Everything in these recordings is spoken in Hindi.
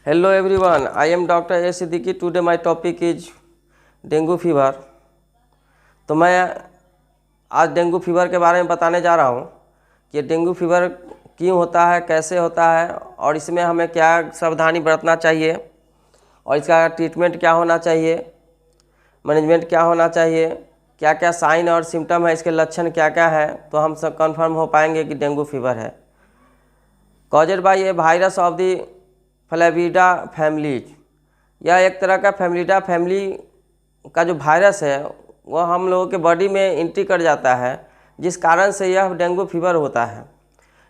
Hello everyone, I am Dr. A. Siddiqui. Today my topic is dengue fever. तो मैं आज डेंगू फीवर के बारे में बताने जा रहा हूँ कि डेंगू फीवर क्यों होता है, कैसे होता है और इसमें हमें क्या सावधानी बरतना चाहिए और इसका ट्रीटमेंट क्या होना चाहिए, मैनेजमेंट क्या होना चाहिए, क्या क्या साइन और सिम्टम है, इसके लक्षण क्या क्या है, तो हम सब कंफर्म हो पाएंगे कि डेंगू फीवर है। Caused by a virus of the Flaviviridae families. यह एक तरह का फ्लैविडा फैमिली का जो वायरस है वह हम लोगों के बॉडी में एंट्री कर जाता है, जिस कारण से यह डेंगू फीवर होता है।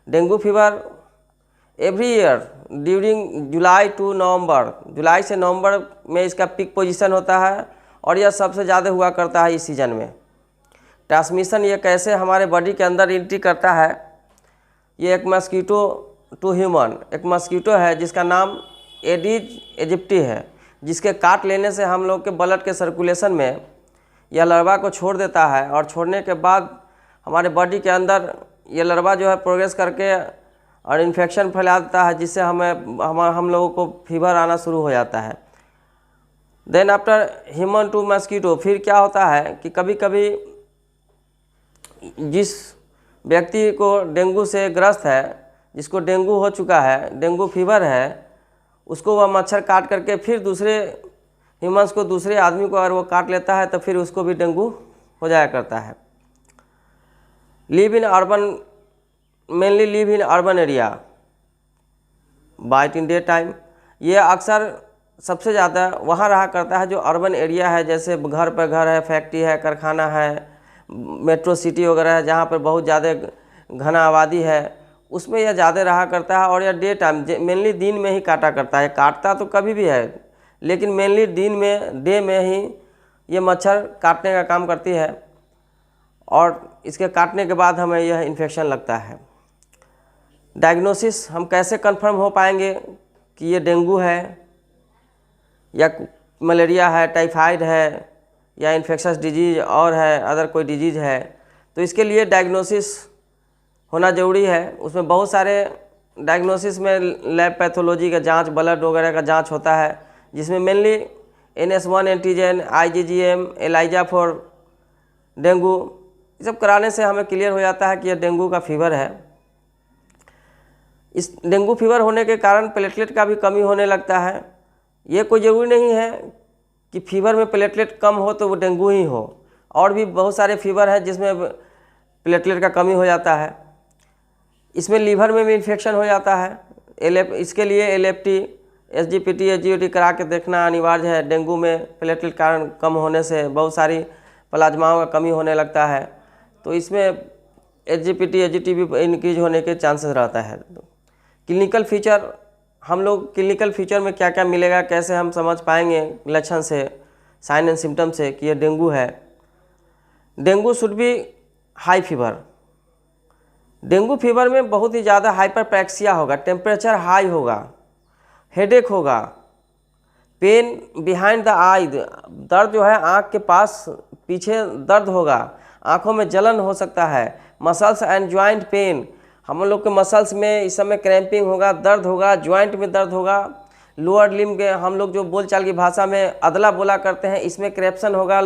Dengue fever every year during July to November, जुलाई से नवंबर में इसका पीक पोजीशन होता है और यह सबसे ज़्यादा हुआ करता है इस सीज़न में। ट्रांसमिशन ये कैसे हमारे बॉडी के अंदर एंट्री करता है, ये एक मस्कीटो टू ह्यूमन, एक मस्कीटो है जिसका नाम एडीज इजिप्टी है, जिसके काट लेने से हम लोग के ब्लड के सर्कुलेशन में यह लार्वा को छोड़ देता है और छोड़ने के बाद हमारे बॉडी के अंदर ये लार्वा जो है प्रोग्रेस करके और इन्फेक्शन फैला देता है, जिससे हम लोगों को फीवर आना शुरू हो जाता है। Then after human to mosquito, फिर क्या होता है कि कभी कभी जिस व्यक्ति को डेंगू से ग्रस्त है, जिसको डेंगू हो चुका है, डेंगू फीवर है, उसको वह मच्छर काट करके फिर दूसरे ह्यूमंस को, दूसरे आदमी को अगर वो काट लेता है तो फिर उसको भी डेंगू हो जाया करता है। Live in urban, mainly live in urban area, bite in day time. ये अक्सर सबसे ज़्यादा वहाँ रहा करता है जो अर्बन एरिया है, जैसे घर पर घर है, फैक्ट्री है, कारखाना है, मेट्रो सिटी वगैरह है, जहाँ पर बहुत ज़्यादा घना आबादी है, उसमें यह ज़्यादा रहा करता है। और यह डे टाइम मेनली दिन में ही काटा करता है। काटता तो कभी भी है, लेकिन मेनली दिन में, डे में ही ये मच्छर काटने का काम करती है और इसके काटने के बाद हमें यह इन्फेक्शन लगता है। डायग्नोसिस हम कैसे कंफर्म हो पाएंगे कि ये डेंगू है या मलेरिया है, टाइफाइड है या इन्फेक्शस डिजीज़ और है, अदर कोई डिजीज़ है, तो इसके लिए डायग्नोसिस होना ज़रूरी है। उसमें बहुत सारे डायग्नोसिस में लैब पैथोलॉजी का जांच, ब्लड वगैरह का जांच होता है, जिसमें mainly NS1 antigen, IgGM, ELISA for dengue, ये सब कराने से हमें क्लियर हो जाता है कि यह डेंगू का फीवर है। इस डेंगू फीवर होने के कारण प्लेटलेट का भी कमी होने लगता है। ये कोई ज़रूरी नहीं है कि फीवर में प्लेटलेट कम हो तो वो डेंगू ही हो, और भी बहुत सारे फीवर हैं जिसमें प्लेटलेट का कमी हो जाता है। इसमें लीवर में भी इन्फेक्शन हो जाता है। इसके लिए LFT, SGPT, SGOT करा के देखना अनिवार्य है। डेंगू में प्लेटलेट कारण कम होने से बहुत सारी प्लाज्माओं का कमी होने लगता है, तो इसमें SGPT, SGT भी इंक्रीज होने के चांसेस रहता है। क्लिनिकल फीचर, हम लोग क्लिनिकल फीचर में क्या क्या मिलेगा, कैसे हम समझ पाएंगे लक्षण से, साइन एंड सिम्टम से कि ये डेंगू है। Dengue should be high fever. Dengue fever में बहुत ही ज़्यादा हाइपरप्रेक्सिया होगा, टेम्परेचर हाई होगा, हेडेक होगा, पेन बिहाइंड द आई, दर्द जो है आँख के पास पीछे दर्द होगा, आँखों में जलन हो सकता है, मसल्स एंड ज्वाइंट पेन, हम लोग के मसल्स में इस समय क्रैम्पिंग होगा, दर्द होगा, ज्वाइंट में दर्द होगा, लोअर लिम्ब के हम लोग जो बोलचाल की भाषा में अदला बोला करते हैं, इसमें क्रैप्शन होगा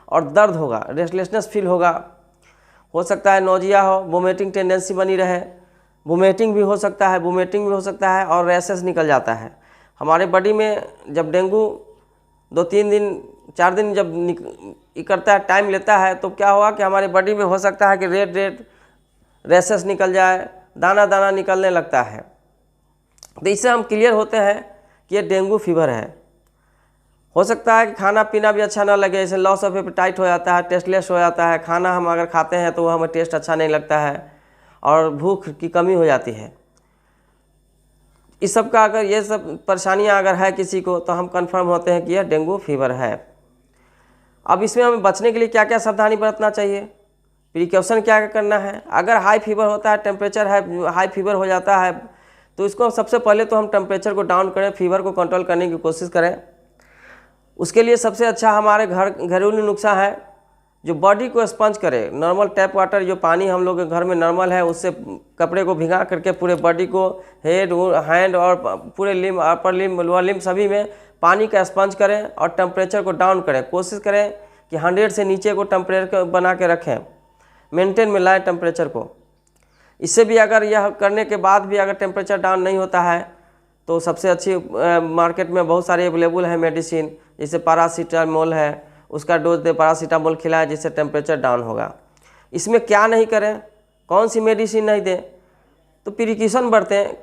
और दर्द होगा, रेस्टलेसनेस फील होगा, हो सकता है नोजिया हो, वोमिटिंग टेंडेंसी बनी रहे, वोमिटिंग भी हो सकता है, और रैशेस निकल जाता है। हमारे बॉडी में जब डेंगू 2-3 दिन 4 दिन जब करता है, टाइम लेता है, तो क्या होगा कि हमारे बॉडी में हो सकता है कि रेड रैशेस निकल जाए, दाना दाना निकलने लगता है। तो इससे हम क्लियर होते हैं कि ये डेंगू फीवर है। हो सकता है कि खाना पीना भी अच्छा ना लगे, जैसे लॉस ऑफ एपेटाइट हो जाता है, टेस्टलेस हो जाता है, खाना हम अगर खाते हैं तो वो हमें टेस्ट अच्छा नहीं लगता है और भूख की कमी हो जाती है। इस सब का अगर ये सब परेशानियां अगर है किसी को, तो हम कंफर्म होते हैं कि यह डेंगू फीवर है। अब इसमें हमें बचने के लिए क्या क्या सावधानी बरतना चाहिए, प्रिकॉशन क्या क्या करना है। अगर हाई फीवर होता है, टेम्परेचर हाई फीवर हो जाता है, तो इसको सबसे पहले तो हम टेम्परेचर को डाउन करें, फीवर को कंट्रोल करने की कोशिश करें। उसके लिए सबसे अच्छा हमारे घरेलू नुस्खा है जो बॉडी को स्पंज करे। नॉर्मल टैप वाटर जो पानी हम लोग के घर में नॉर्मल है, उससे कपड़े को भिगा करके पूरे बॉडी को, हेड, हैंड और पूरे limb, upper limb, lower limb सभी में पानी का स्पंज करें और टेम्परेचर को डाउन करें। कोशिश करें कि 100 से नीचे को टेम्परेचर बना के रखें, मेंटेन में लाएँ टेम्परेचर को। इससे भी अगर यह करने के बाद भी अगर टेम्परेचर डाउन नहीं होता है तो सबसे अच्छी मार्केट में बहुत सारे अवेलेबल है मेडिसिन, जैसे पैरासीटामोल है, उसका डोज दे, पैरासीटामोल खिलाए जिससे टेम्परेचर डाउन होगा। इसमें क्या नहीं करें, कौन सी मेडिसिन नहीं दें, तो प्रिकॉशन बरतें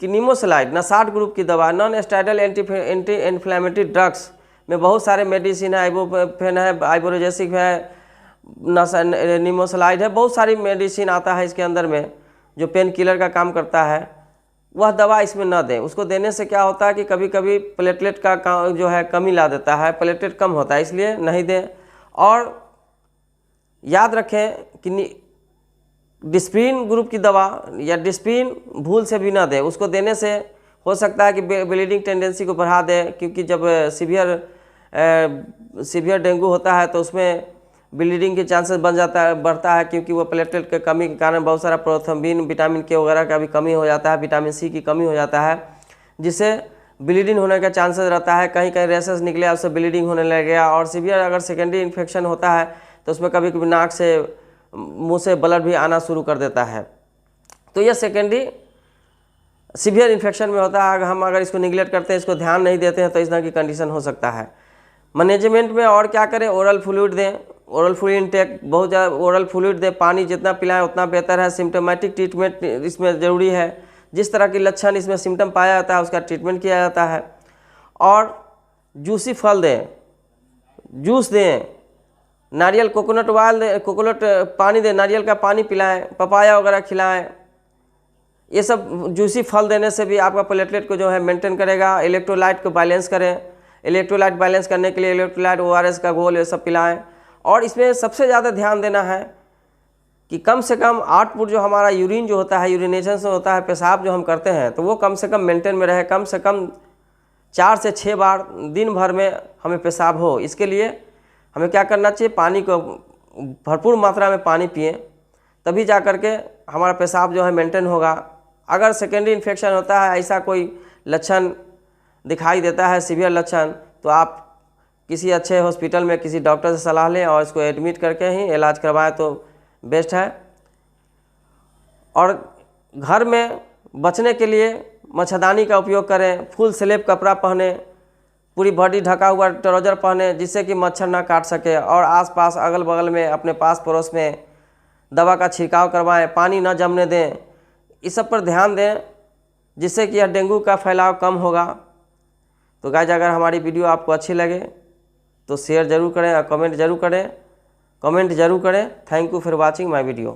कि निमोसलाइड नसाड ग्रुप की दवा, non steroidal anti inflammatory drugs में बहुत सारे मेडिसिन है, आइबोफेन है, आइबोरोजेसिक है, निमोसलाइड है, बहुत सारी मेडिसिन आता है इसके अंदर में जो पेन किलर का काम करता है। वह दवा इसमें न दें। उसको देने से क्या होता है कि कभी कभी प्लेटलेट का जो है कमी ला देता है, प्लेटलेट कम होता है, इसलिए नहीं दें। और याद रखें कि डिस्प्रिन ग्रुप की दवा या डिस्प्रिन भूल से भी ना दें। उसको देने से हो सकता है कि ब्लीडिंग टेंडेंसी को बढ़ा दे, क्योंकि जब सीवियर डेंगू होता है तो उसमें ब्लीडिंग के चांसेस बढ़ता है, क्योंकि वो प्लेटलेट के कमी के कारण बहुत सारा प्रोथम्बिन, विटामिन के वगैरह का भी कमी हो जाता है, विटामिन सी की कमी हो जाता है, जिससे ब्लीडिंग होने का चांसेस रहता है। कहीं कहीं रेसेस निकले, उससे ब्लीडिंग होने लग गया। और सीवियर अगर सेकेंडरी इन्फेक्शन होता है तो उसमें कभी कभी नाक से, मुंह से ब्लड भी आना शुरू कर देता है। तो यह सेकेंडरी सीवियर इन्फेक्शन में होता है। हम अगर इसको निगलेक्ट करते हैं, इसको ध्यान नहीं देते हैं, तो इस तरह की कंडीशन हो सकता है। मैनेजमेंट में और क्या करें, ओरल फ्लूइड दें, ओरल फ्लूइड इंटेक बहुत ज़्यादा ओरल फ्लूइड दें, पानी जितना पिलाएं उतना बेहतर है। सिम्टोमेटिक ट्रीटमेंट इसमें ज़रूरी है, जिस तरह की लक्षण इसमें सिम्टम पाया जाता है उसका ट्रीटमेंट किया जाता है। और जूसी फल दें, जूस दें, नारियल कोकोनट ऑयल दें, कोकोनट पानी दें, नारियल का पानी पिलाएं, पपाया वगैरह खिलाएं। ये सब जूसी फल देने से भी आपका प्लेटलेट को जो है मेंटेन करेगा। इलेक्ट्रोलाइट को बैलेंस करें, इलेक्ट्रोलाइट बैलेंस करने के लिए इलेक्ट्रोलाइट, ORS का घोल, ये सब पिलाएं। और इसमें सबसे ज़्यादा ध्यान देना है कि कम से कम आउटपुट जो हमारा यूरिन जो होता है, यूरिनेशन से होता है, पेशाब जो हम करते हैं, तो वो कम से कम मेंटेन में रहे। कम से कम 4 से 6 बार दिन भर में हमें पेशाब हो। इसके लिए हमें क्या करना चाहिए, पानी को भरपूर मात्रा में पानी पिएं, तभी जा कर के हमारा पेशाब जो है मेंटेन होगा। अगर सेकेंडरी इन्फेक्शन होता है, ऐसा कोई लक्षण दिखाई देता है, सीवियर लक्षण, तो आप किसी अच्छे हॉस्पिटल में किसी डॉक्टर से सलाह लें और इसको एडमिट करके ही इलाज करवाएं तो बेस्ट है। और घर में बचने के लिए मच्छरदानी का उपयोग करें, फुल स्लीव कपड़ा पहने, पूरी बॉडी ढका हुआ ट्राउजर पहने, जिससे कि मच्छर ना काट सके। और आसपास अगल बगल में अपने पास पड़ोस में दवा का छिड़काव करवाएं, पानी ना जमने दें। इस सब पर ध्यान दें, जिससे कि यह डेंगू का फैलाव कम होगा। तो गाइस, अगर हमारी वीडियो आपको अच्छी लगे तो शेयर ज़रूर करें और कमेंट ज़रूर करें। Thank you for watching my video.